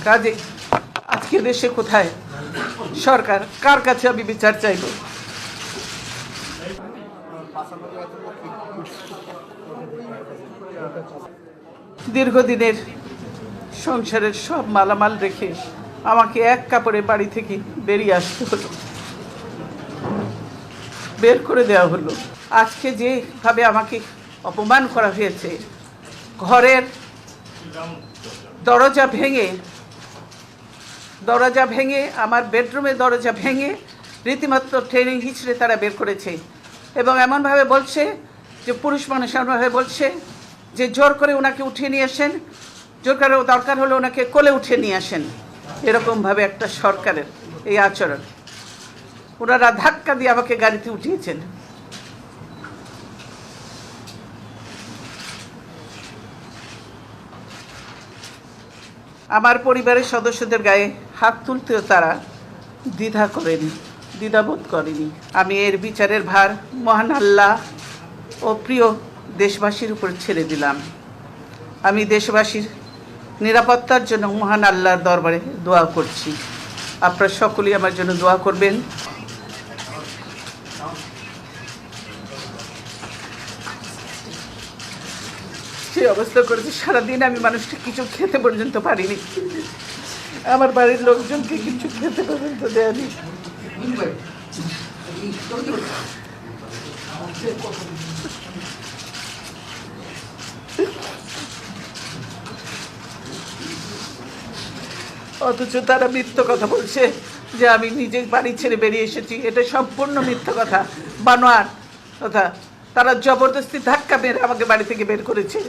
কাজে আজকে দেশে কোথায় সরকার, কার কাছে আমি বিচার চাইব? দীর্ঘদিনের সংসারের সব মালামাল রেখে আমাকে এক কাপড়ে বাড়ি থেকে বেরিয়ে আসতে হলো, বের করে দেওয়া হলো। আজকে যেভাবে আমাকে অপমান করা হয়েছে, ঘরের দরজা ভেঙে আমার বেডরুমের দরজা ভেঙে রীতিমাত্র ট্রেনিং হিচড়ে তারা বের করেছে এবং এমনভাবে বলছে যে পুরুষ মানুষ এমনভাবে বলছে যে জোর করে ওনাকে উঠিয়ে নিয়ে আসেন, জোর করে দরকার হলে ওনাকে কোলে উঠিয়ে নিয়ে আসেন। এরকমভাবে একটা সরকারের এই আচরণ। ওনারা ধাক্কা দিয়ে আমাকে গাড়িতে উঠিয়েছেন। আমার পরিবারের সদস্যদের গায়ে হাত তুলতেও তারা দ্বিধাবোধ করেনি। আমি এর বিচারের ভার মহান আল্লাহ ও প্রিয় দেশবাসীর উপর ছেড়ে দিলাম। আমি দেশবাসীর নিরাপত্তার জন্য মহান আল্লাহর দরবারে দোয়া করছি। আপনারা সকলেই আমার জন্য দোয়া করবেন। সেই অবস্থা করেছে, সারাদিন আমি মানুষকে কিছু খেতে পর্যন্ত পারিনি, আমার বাড়ির লোকজনকে কিছু খেতে পর্যন্ত দেয়নি। অথচ তারা মিথ্যা কথা বলছে যে আমি নিজে বাড়ি ছেড়ে বেরিয়ে এসেছি। এটা সম্পূর্ণ মিথ্যা কথা, বানোয়াট কথা। তারা জবরদস্তি ধাক্কা মেরে আমাকে বাড়ি থেকে বের করেছে।